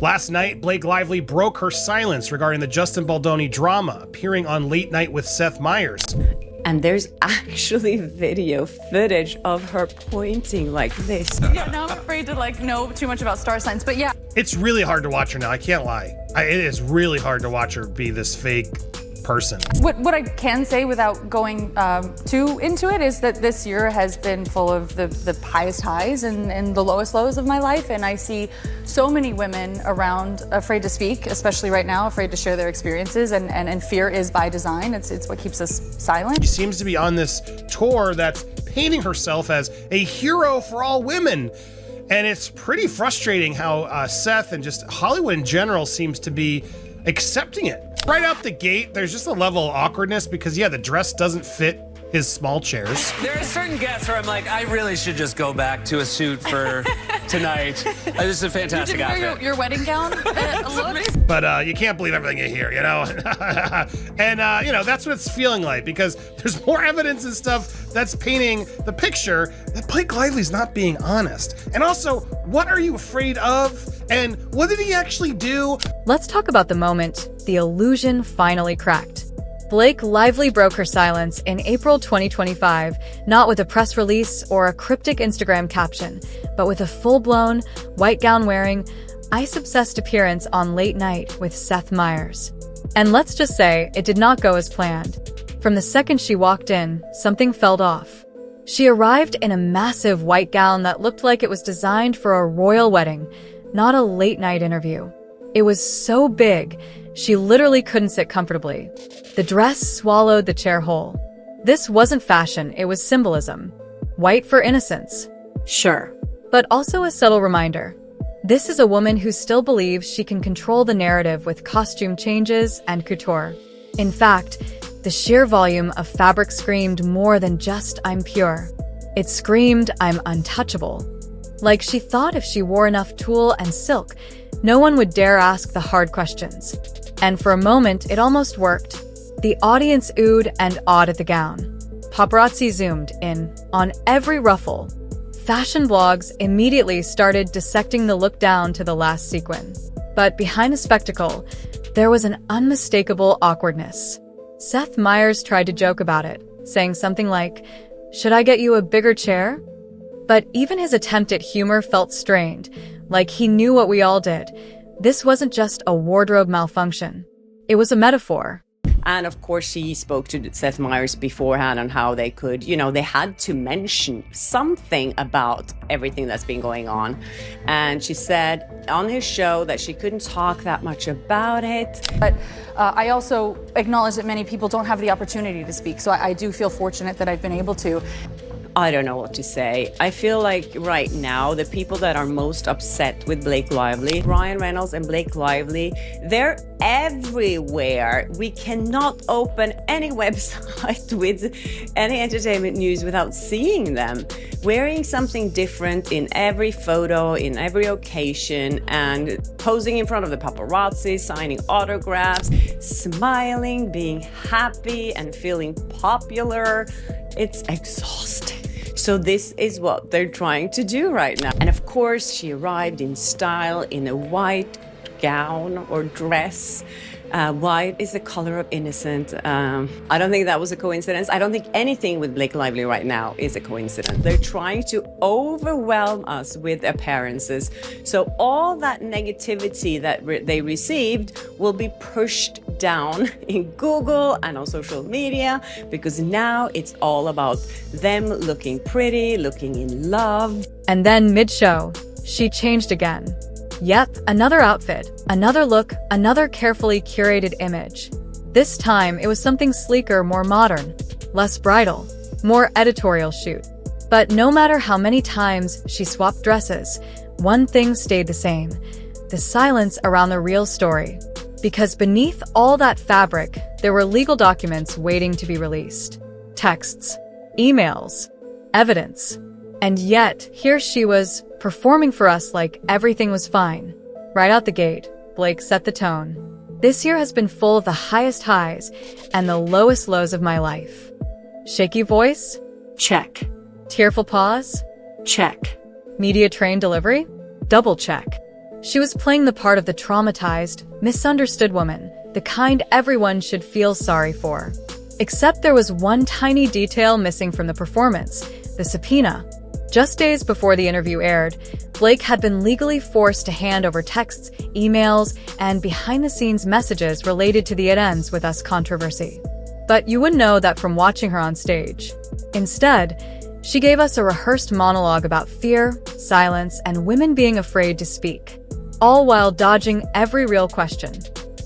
Last night, Blake Lively broke her silence regarding the Justin Baldoni drama, appearing on Late Night with Seth Meyers. And there's actually video footage of her pointing like this. Yeah, now I'm afraid to know too much about star signs, but yeah. It's really hard to watch her now, I can't lie. It is really hard to watch her be this fake person. What I can say without going too into it is that this year has been full of the highest highs and the lowest lows of my life, and I see so many women around afraid to speak, especially right now, afraid to share their experiences, and fear is by design. It's what keeps us silent. She seems to be on this tour that's painting herself as a hero for all women. And it's pretty frustrating how Seth and just Hollywood in general seems to be accepting it. Right out the gate, there's just a level of awkwardness because, yeah, the dress doesn't fit his small chairs. There are certain guests where I'm like, I really should just go back to a suit for tonight. This is a fantastic outfit. Wear your wedding gown look? But you can't believe everything you hear, you know? And, that's what it's feeling like because there's more evidence and stuff that's painting the picture that Blake Lively's not being honest. And also, what are you afraid of? And what did he actually do? Let's talk about the moment the illusion finally cracked. Blake Lively broke her silence in April 2025, not with a press release or a cryptic Instagram caption, but with a full-blown, white gown-wearing, ice-obsessed appearance on Late Night with Seth Meyers. And let's just say, it did not go as planned. From the second she walked in, something felt off. She arrived in a massive white gown that looked like it was designed for a royal wedding, not a late-night interview. It was so big, she literally couldn't sit comfortably. The dress swallowed the chair whole. This wasn't fashion, it was symbolism. White for innocence. Sure. But also a subtle reminder. This is a woman who still believes she can control the narrative with costume changes and couture. In fact, the sheer volume of fabric screamed more than just "I'm pure." It screamed "I'm untouchable." Like she thought if she wore enough tulle and silk, no one would dare ask the hard questions. And for a moment, it almost worked. The audience oohed and awed at the gown. Paparazzi zoomed in on every ruffle. Fashion blogs immediately started dissecting the look down to the last sequin. But behind the spectacle, there was an unmistakable awkwardness. Seth Meyers tried to joke about it, saying something like, "Should I get you a bigger chair?" But even his attempt at humor felt strained, like he knew what we all did. This wasn't just a wardrobe malfunction. It was a metaphor. And of course, she spoke to Seth Meyers beforehand on how they could, they had to mention something about everything that's been going on. And she said on his show that she couldn't talk that much about it. But I also acknowledge that many people don't have the opportunity to speak. So I do feel fortunate that I've been able to. I don't know what to say. I feel like right now, the people that are most upset with Blake Lively, Ryan Reynolds and Blake Lively, they're everywhere. We cannot open any website with any entertainment news without seeing them. Wearing something different in every photo, in every occasion, and posing in front of the paparazzi, signing autographs, smiling, being happy and feeling popular. It's exhausting. So this is what they're trying to do right now. And of course, she arrived in style in a white gown or dress. White is the color of innocence. I don't think that was a coincidence. I don't think anything with Blake Lively right now is a coincidence. They're trying to overwhelm us with appearances. So all that negativity that they received will be pushed down in Google and on social media, because now it's all about them looking pretty, looking in love. And then mid-show, she changed again. Yep, another outfit, another look, another carefully curated image. This time, it was something sleeker, more modern, less bridal, more editorial shoot. But no matter how many times she swapped dresses, one thing stayed the same: the silence around the real story. Because beneath all that fabric, there were legal documents waiting to be released. Texts, emails, evidence. And yet, here she was, performing for us like everything was fine. Right out the gate, Blake set the tone. This year has been full of the highest highs and the lowest lows of my life. Shaky voice? Check. Tearful pause? Check. Media trained delivery? Double check. She was playing the part of the traumatized, misunderstood woman, the kind everyone should feel sorry for. Except there was one tiny detail missing from the performance: the subpoena. Just days before the interview aired, Blake had been legally forced to hand over texts, emails, and behind-the-scenes messages related to the "It Ends With Us" controversy. But you wouldn't know that from watching her on stage. Instead, she gave us a rehearsed monologue about fear, silence, and women being afraid to speak, all while dodging every real question.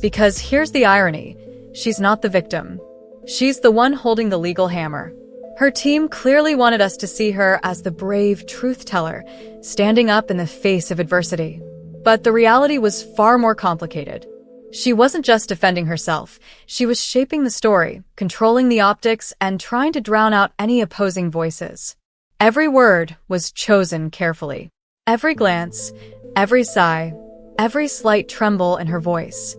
Because here's the irony: she's not the victim. She's the one holding the legal hammer. Her team clearly wanted us to see her as the brave truth teller, standing up in the face of adversity. But the reality was far more complicated. She wasn't just defending herself. She was shaping the story, controlling the optics, and trying to drown out any opposing voices. Every word was chosen carefully. Every glance, every sigh, every slight tremble in her voice.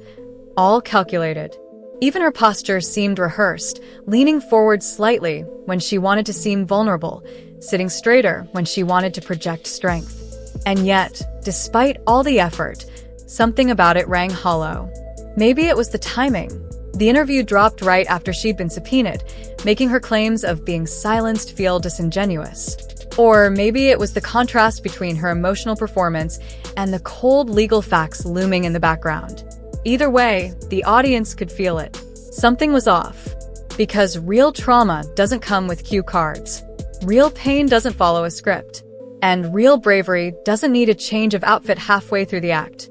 All calculated. Even her posture seemed rehearsed, leaning forward slightly when she wanted to seem vulnerable, sitting straighter when she wanted to project strength. And yet, despite all the effort, something about it rang hollow. Maybe it was the timing. The interview dropped right after she'd been subpoenaed, making her claims of being silenced feel disingenuous. Or maybe it was the contrast between her emotional performance and the cold legal facts looming in the background. Either way, the audience could feel it. Something was off. Because real trauma doesn't come with cue cards. Real pain doesn't follow a script. And real bravery doesn't need a change of outfit halfway through the act.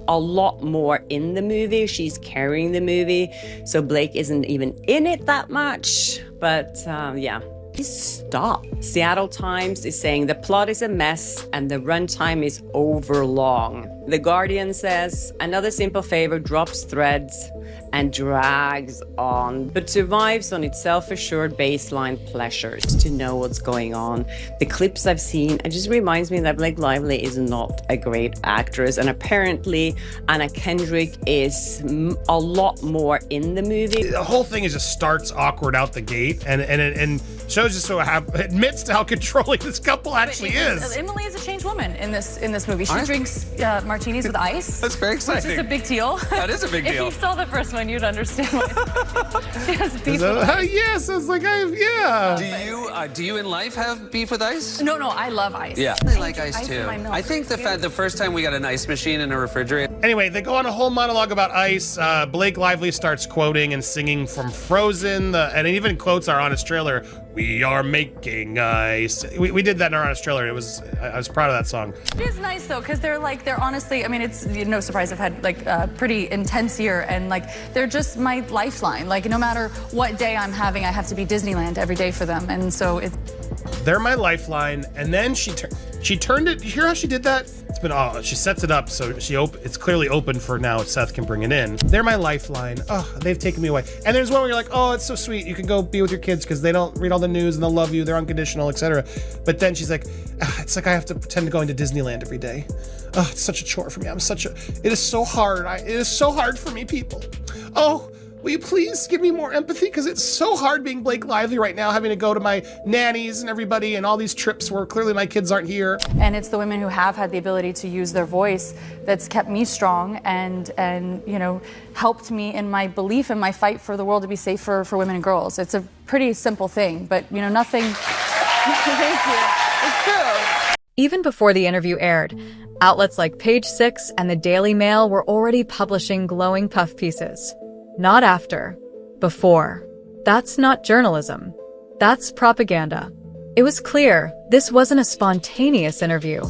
A lot more in the movie. She's carrying the movie, so Blake isn't even in it that much. But yeah. Stop. Seattle Times is saying the plot is a mess and the runtime is overlong. The Guardian says another simple favor drops threads and drags on, but survives on its self-assured baseline pleasures to know what's going on. The clips I've seen, it just reminds me that Blake Lively is not a great actress, and apparently Anna Kendrick is a lot more in the movie. The whole thing is just starts awkward out the gate, and shows just admits to how controlling this couple actually is. Emily is a changed woman in this movie. She drinks martinis with ice. That's very exciting. Which is a big deal. That is a big deal. If you saw the first one, you'd understand why. She has beef with ice. Yes, it's like yeah. Do you in life have beef with ice? No, I love ice. Yeah, I like ice too. in my milk. I think the first time we got an ice machine in a refrigerator. Anyway, they go on a whole monologue about ice. Blake Lively starts quoting and singing from Frozen, and it even quotes our honest trailer. We are making ice. We did that in our honest trailer. I was proud of that song. It is nice though, because they're honestly, I mean, it's no surprise I've had like a pretty intense year, and like they're just my lifeline. Like no matter what day I'm having, I have to be Disneyland every day for them, and so it's. They're my lifeline, and then she turned it. You hear how she did that? It's been she sets it up so it's clearly open for now. Seth can bring it in. They're my lifeline. Oh, they've taken me away. And there's one where you're like, oh, it's so sweet. You can go be with your kids because they don't read all the news and they'll love you. They're unconditional, etc. But then she's like, it's like I have to pretend to go into Disneyland every day. Oh, it's such a chore for me. It is so hard. It is so hard for me, people. Oh. Will you please give me more empathy? Because it's so hard being Blake Lively right now, having to go to my nannies and everybody and all these trips where clearly my kids aren't here. And it's the women who have had the ability to use their voice that's kept me strong and helped me in my belief in my fight for the world to be safer for women and girls. It's a pretty simple thing, but nothing. Thank you. It's true. Even before the interview aired, outlets like Page Six and the Daily Mail were already publishing glowing puff pieces. Not after. Before. That's not journalism. That's propaganda. It was clear this wasn't a spontaneous interview.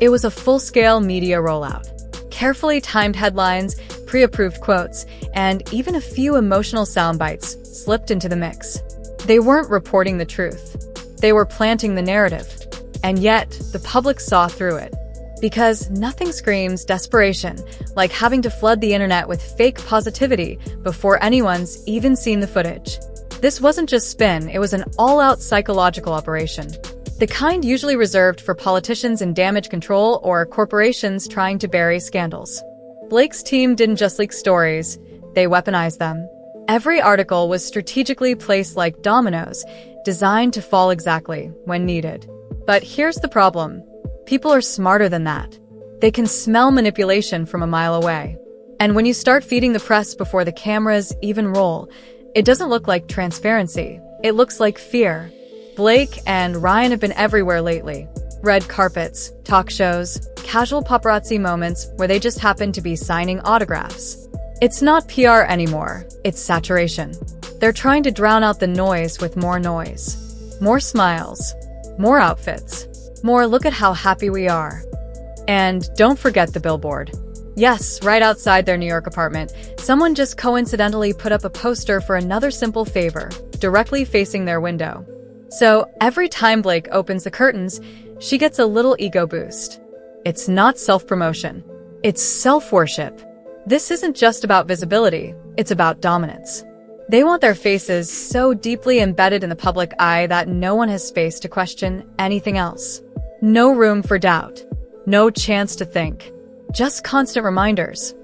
It was a full-scale media rollout. Carefully timed headlines, pre-approved quotes, and even a few emotional sound bites slipped into the mix. They weren't reporting the truth. They were planting the narrative. And yet, the public saw through it. Because nothing screams desperation like having to flood the internet with fake positivity before anyone's even seen the footage. This wasn't just spin, it was an all-out psychological operation. The kind usually reserved for politicians in damage control or corporations trying to bury scandals. Blake's team didn't just leak stories, they weaponized them. Every article was strategically placed like dominoes, designed to fall exactly when needed. But here's the problem. People are smarter than that. They can smell manipulation from a mile away. And when you start feeding the press before the cameras even roll, it doesn't look like transparency. It looks like fear. Blake and Ryan have been everywhere lately. Red carpets, talk shows, casual paparazzi moments where they just happen to be signing autographs. It's not PR anymore, it's saturation. They're trying to drown out the noise with more noise. More smiles. More outfits. More look at how happy we are. And don't forget the billboard. Yes, right outside their New York apartment, someone just coincidentally put up a poster for another simple favor, directly facing their window. So every time Blake opens the curtains, she gets a little ego boost. It's not self-promotion. It's self-worship. This isn't just about visibility, it's about dominance. They want their faces so deeply embedded in the public eye that no one has space to question anything else. No room for doubt. No chance to think. Just constant reminders.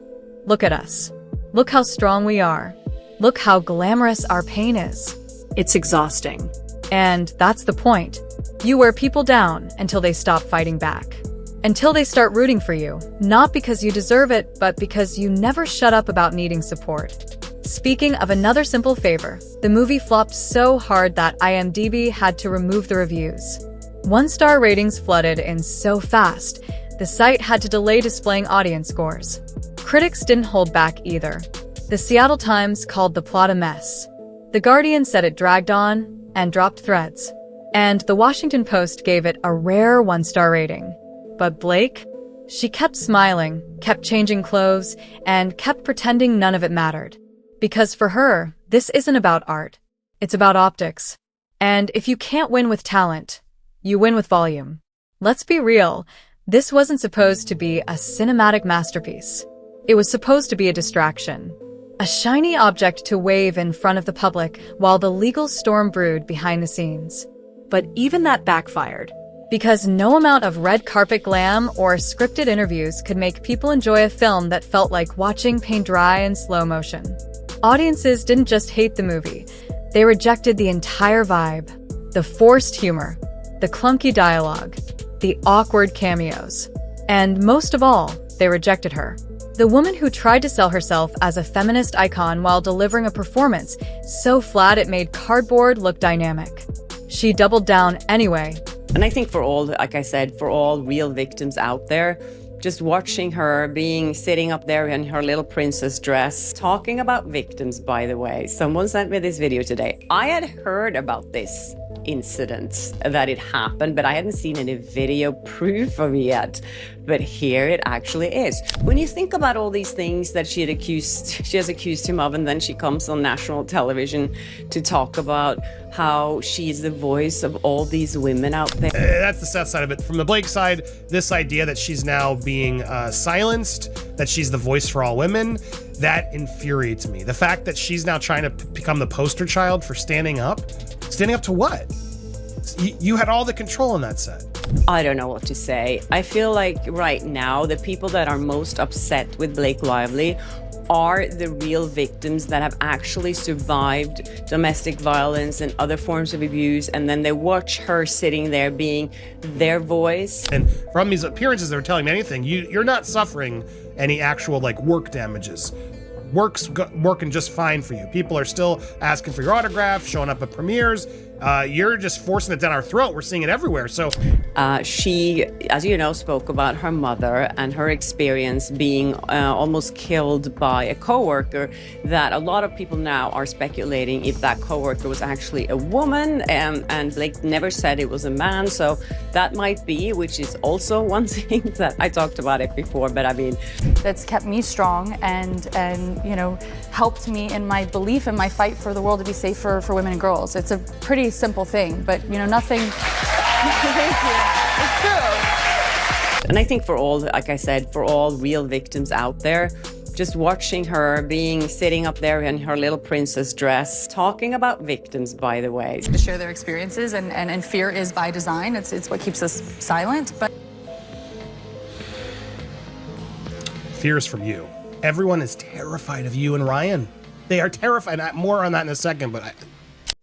Look at us. Look how strong we are. Look how glamorous our pain is. It's exhausting. And that's the point. You wear people down until they stop fighting back. Until they start rooting for you, not because you deserve it, but because you never shut up about needing support. Speaking of another simple favor, the movie flopped so hard that IMDb had to remove the reviews. 1-star ratings flooded in so fast, the site had to delay displaying audience scores. Critics didn't hold back either. The Seattle Times called the plot a mess. The Guardian said it dragged on and dropped threads. And the Washington Post gave it a rare 1-star rating. But Blake? She kept smiling, kept changing clothes, and kept pretending none of it mattered. Because for her, this isn't about art. It's about optics. And if you can't win with talent, you win with volume. Let's be real. This wasn't supposed to be a cinematic masterpiece. It was supposed to be a distraction. A shiny object to wave in front of the public while the legal storm brewed behind the scenes. But even that backfired. Because no amount of red carpet glam or scripted interviews could make people enjoy a film that felt like watching paint dry in slow motion. Audiences didn't just hate the movie. They rejected the entire vibe. The forced humor. The clunky dialogue. The awkward cameos. And most of all, they rejected her. The woman who tried to sell herself as a feminist icon while delivering a performance so flat it made cardboard look dynamic. She doubled down anyway. And I think for all, like I said, for all real victims out there, just watching her sitting up there in her little princess dress, talking about victims, by the way. Someone sent me this video today. I had heard about this incident, that it happened, but I hadn't seen any video proof of it yet. But here it actually is. When you think about all these things that she has accused him of, and then she comes on national television to talk about how she's the voice of all these women out there. That's the Seth side of it. From the Blake side, this idea that she's now being silenced, that she's the voice for all women, that infuriates me. The fact that she's now trying to become the poster child for standing up to what? You had all the control in that set. I don't know what to say. I feel like right now, the people that are most upset with Blake Lively are the real victims that have actually survived domestic violence and other forms of abuse, and then they watch her sitting there being their voice. And from these appearances, they were telling me anything. You're not suffering any actual work damages. Working just fine for you. People are still asking for your autograph, showing up at premieres. You're just forcing it down our throat. We're seeing it everywhere. So she, as you know, spoke about her mother and her experience being almost killed by a coworker, that a lot of people now are speculating if that coworker was actually a woman, and Blake never said it was a man. So that might be, which is also one thing that I talked about it before, but I mean, that's kept me strong and helped me in my belief in my fight for the world to be safe for women and girls. It's a pretty simple thing, but nothing. Thank you. It's true. And I think for all, like I said, for all real victims out there, just watching her sitting up there in her little princess dress, talking about victims, by the way. To share their experiences, and fear is by design. It's what keeps us silent. But fear is from you. Everyone is terrified of you and Ryan. They are terrified. More on that in a second, but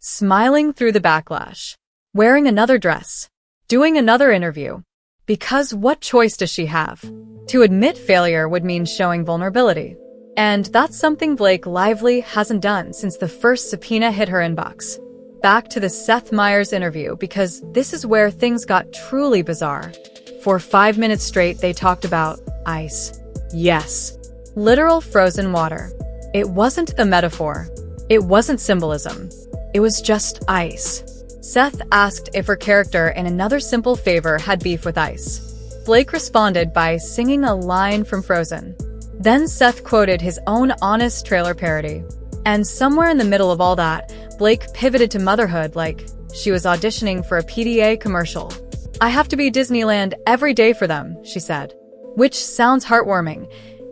Smiling through the backlash. Wearing another dress. Doing another interview. Because what choice does she have? To admit failure would mean showing vulnerability. And that's something Blake Lively hasn't done since the first subpoena hit her inbox. Back to the Seth Meyers interview, because this is where things got truly bizarre. For 5 minutes straight, they talked about ice. Yes, literal frozen water. It wasn't a metaphor. It wasn't symbolism. It was just ice. Seth asked if her character in Another Simple Favor had beef with ice. Blake responded by singing a line from Frozen. Then Seth quoted his own honest trailer parody. And somewhere in the middle of all that, Blake pivoted to motherhood like she was auditioning for a PDA commercial. "I have to be Disneyland every day for them," she said. Which sounds heartwarming,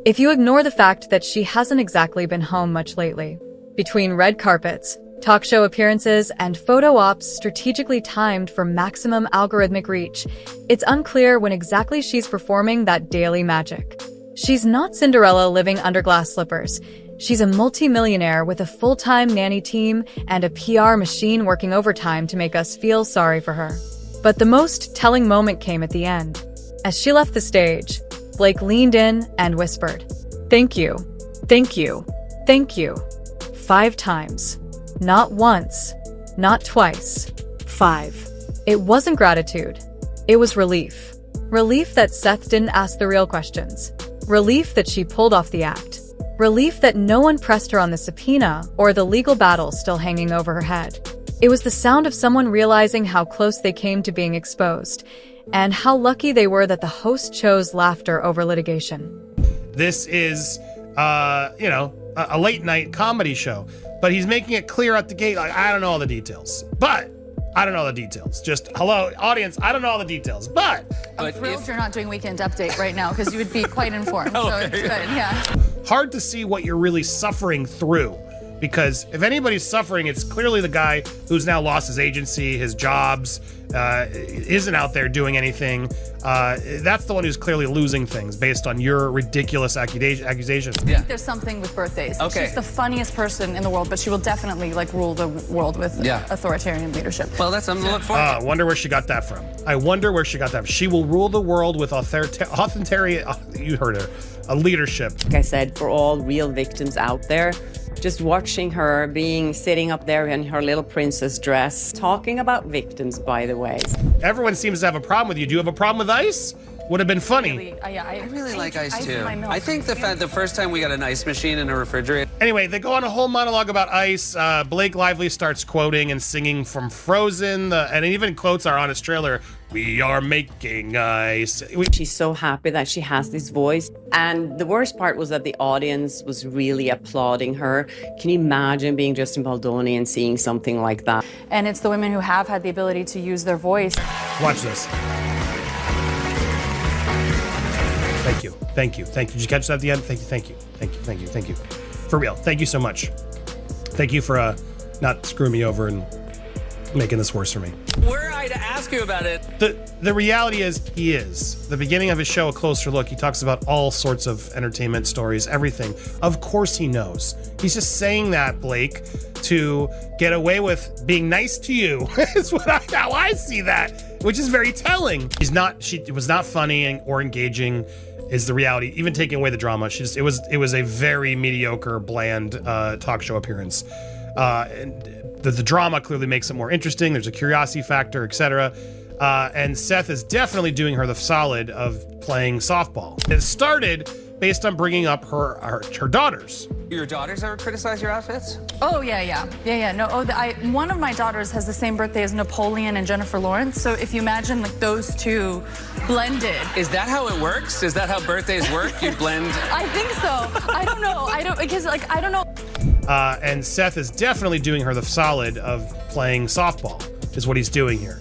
if you ignore the fact that she hasn't exactly been home much lately. Between red carpets, talk show appearances, and photo ops strategically timed for maximum algorithmic reach, it's unclear when exactly she's performing that daily magic. She's not Cinderella living under glass slippers. She's a multi-millionaire with a full-time nanny team and a PR machine working overtime to make us feel sorry for her. But the most telling moment came at the end. As she left the stage, Blake leaned in and whispered, "Thank you, thank you, thank you." 5 times. Not once, not twice. 5. It wasn't gratitude. It was relief. Relief that Seth didn't ask the real questions. Relief that she pulled off the act. Relief that no one pressed her on the subpoena or the legal battle still hanging over her head. It was the sound of someone realizing how close they came to being exposed, and how lucky they were that the host chose laughter over litigation. This is, a late night comedy show, but he's making it clear at the gate, like, I don't know all the details, but I don't know the details. Just, hello, audience, I don't know all the details, but. I'm thrilled you're not doing Weekend Update right now, because you would be quite informed, so it's good, yeah. Hard to see what you're really suffering through, because if anybody's suffering, it's clearly the guy who's now lost his agency, his jobs, isn't out there doing anything. That's the one who's clearly losing things based on your ridiculous accusations. I think there's something with birthdays. Okay. She's the funniest person in the world, but she will definitely rule the world with authoritarian leadership. Well, that's something to look forward to. I wonder where she got that from. I wonder where she got that from. She will rule the world with authoritarian, you heard her, a leadership. Like I said, for all real victims out there, just watching her sitting up there in her little princess dress, talking about victims, by the way. Everyone seems to have a problem with you. Do you have a problem with ice? Would have been funny. Really, I really like ice too. in my milk. I think the first time we got an ice machine in a refrigerator. Anyway, they go on a whole monologue about ice. Blake Lively starts quoting and singing from Frozen, and it even quotes our honest trailer, "We are making ice." She's so happy that she has this voice. And the worst part was that the audience was really applauding her. Can you imagine being Justin Baldoni and seeing something like that? And it's the women who have had the ability to use their voice. Watch this. Thank you. Thank you. Thank you. Did you catch that at the end? Thank you. Thank you. Thank you. Thank you. Thank you. For real. Thank you so much. Thank you for not screwing me over and making this worse for me. Were I to ask you about it? The reality is he is. The beginning of his show, A Closer Look, he talks about all sorts of entertainment stories, everything. Of course he knows. He's just saying that, Blake, to get away with being nice to you. Is how I see that, which is very telling. It was not funny or engaging, is the reality. Even taking away the drama, it was a very mediocre, bland talk show appearance. And the drama clearly makes it more interesting. There's a curiosity factor, etc. And Seth is definitely doing her the solid of playing softball. It started based on bringing up her daughters. Your daughters ever criticize your outfits? Oh, yeah. No, one of my daughters has the same birthday as Napoleon and Jennifer Lawrence. So if you imagine those two blended. Is that how it works? Is that how birthdays work? You blend? I think so. I don't know. I don't know. And Seth is definitely doing her the solid of playing softball, is what he's doing here.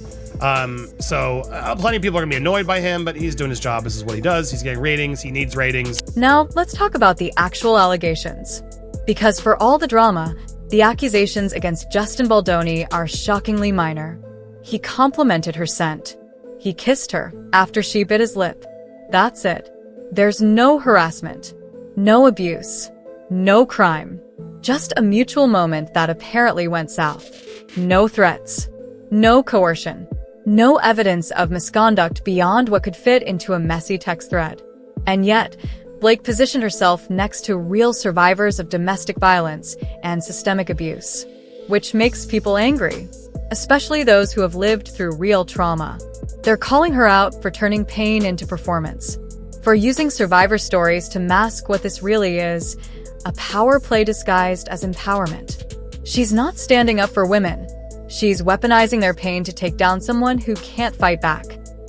So plenty of people are gonna be annoyed by him, but he's doing his job. This is what he does. He's getting ratings. He needs ratings. Now, let's talk about the actual allegations. Because for all the drama, the accusations against Justin Baldoni are shockingly minor. He complimented her scent. He kissed her after she bit his lip. That's it. There's no harassment, no abuse, no crime. Just a mutual moment that apparently went south. No threats, no coercion, no evidence of misconduct beyond what could fit into a messy text thread. And yet, Blake positioned herself next to real survivors of domestic violence and systemic abuse, which makes people angry, especially those who have lived through real trauma. They're calling her out for turning pain into performance, for using survivor stories to mask what this really is, a power play disguised as empowerment. She's not standing up for women. She's weaponizing their pain to take down someone who can't fight back.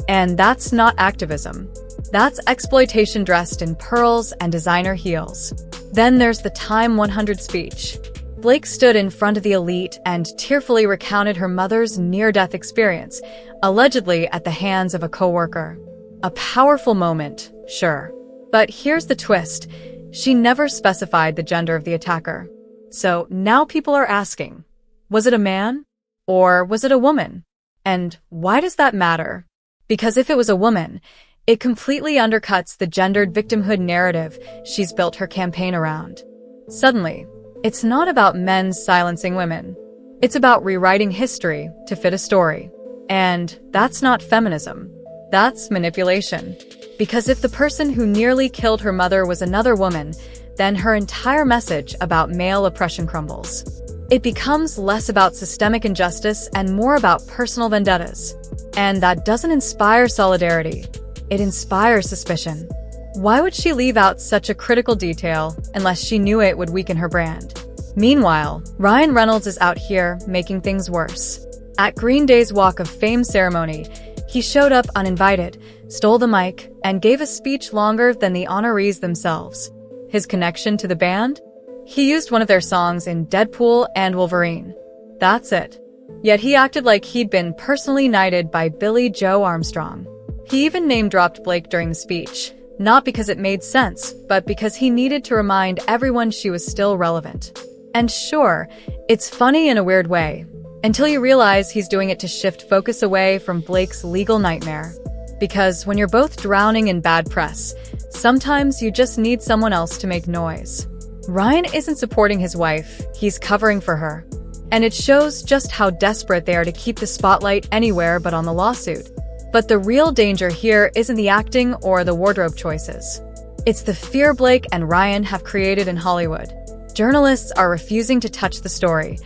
And that's not activism. That's exploitation dressed in pearls and designer heels. Then there's the Time 100 speech. Blake stood in front of the elite and tearfully recounted her mother's near-death experience, allegedly at the hands of a coworker. A powerful moment, sure. But here's the twist. She never specified the gender of the attacker. So now people are asking, was it a man? Or was it a woman? And why does that matter? Because if it was a woman, it completely undercuts the gendered victimhood narrative she's built her campaign around. Suddenly, it's not about men silencing women. It's about rewriting history to fit a story. And that's not feminism. That's manipulation. Because if the person who nearly killed her mother was another woman, then her entire message about male oppression crumbles. It becomes less about systemic injustice and more about personal vendettas. And that doesn't inspire solidarity. It inspires suspicion. Why would she leave out such a critical detail unless she knew it would weaken her brand? Meanwhile, Ryan Reynolds is out here making things worse. At Green Day's Walk of Fame ceremony, he showed up uninvited, stole the mic, and gave a speech longer than the honorees themselves. His connection to the band? He used one of their songs in Deadpool and Wolverine. That's it. Yet he acted like he'd been personally knighted by Billy Joe Armstrong. He even name-dropped Blake during the speech, not because it made sense, but because he needed to remind everyone she was still relevant. And sure, it's funny in a weird way, until you realize he's doing it to shift focus away from Blake's legal nightmare. Because when you're both drowning in bad press, sometimes you just need someone else to make noise. Ryan isn't supporting his wife, he's covering for her. And it shows just how desperate they are to keep the spotlight anywhere but on the lawsuit. But the real danger here isn't the acting or the wardrobe choices. It's the fear Blake and Ryan have created in Hollywood. Journalists are refusing to touch the story,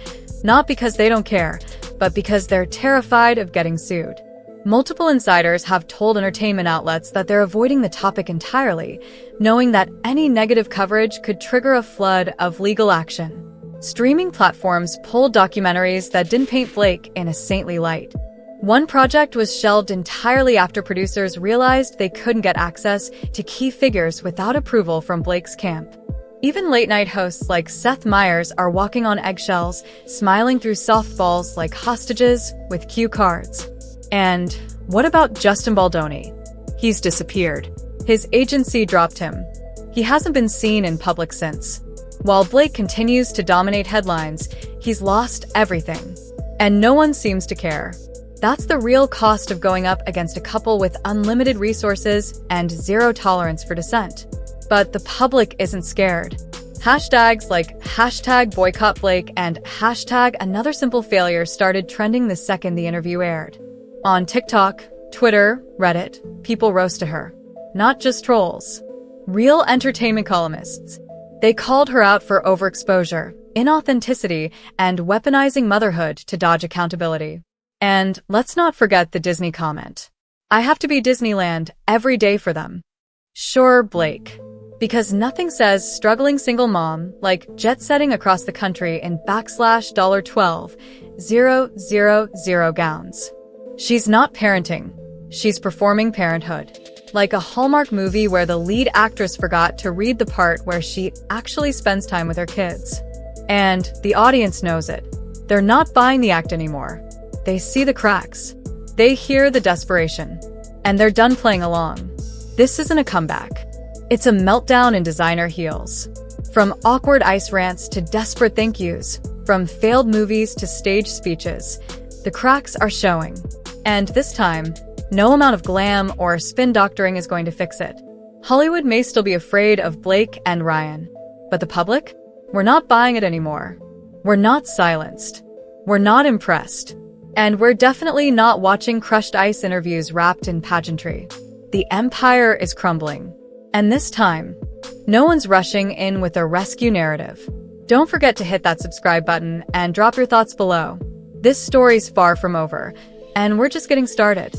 not because they don't care, but because they're terrified of getting sued. Multiple insiders have told entertainment outlets that they're avoiding the topic entirely, knowing that any negative coverage could trigger a flood of legal action. Streaming platforms pulled documentaries that didn't paint Blake in a saintly light. One project was shelved entirely after producers realized they couldn't get access to key figures without approval from Blake's camp. Even late-night hosts like Seth Meyers are walking on eggshells, smiling through softballs like hostages with cue cards. And what about Justin Baldoni? He's disappeared. His agency dropped him. He hasn't been seen in public since. While Blake continues to dominate headlines, he's lost everything. And no one seems to care. That's the real cost of going up against a couple with unlimited resources and zero tolerance for dissent. But the public isn't scared. Hashtags like #BoycottBlake and #AnotherSimpleFailure started trending the second the interview aired. On TikTok, Twitter, Reddit, people roasted her. Not just trolls. Real entertainment columnists. They called her out for overexposure, inauthenticity, and weaponizing motherhood to dodge accountability. And let's not forget the Disney comment. I have to be Disneyland every day for them. Sure, Blake. Because nothing says struggling single mom like jet-setting across the country in /$12,000 gowns. She's not parenting. She's performing parenthood. Like a Hallmark movie where the lead actress forgot to read the part where she actually spends time with her kids. And the audience knows it. They're not buying the act anymore. They see the cracks. They hear the desperation. And they're done playing along. This isn't a comeback. It's a meltdown in designer heels. From awkward ice rants to desperate thank yous, from failed movies to stage speeches, the cracks are showing. And this time, no amount of glam or spin doctoring is going to fix it. Hollywood may still be afraid of Blake and Ryan, but the public? We're not buying it anymore. We're not silenced. We're not impressed. And we're definitely not watching crushed ice interviews wrapped in pageantry. The empire is crumbling. And this time, no one's rushing in with a rescue narrative. Don't forget to hit that subscribe button and drop your thoughts below. This story's far from over, and we're just getting started.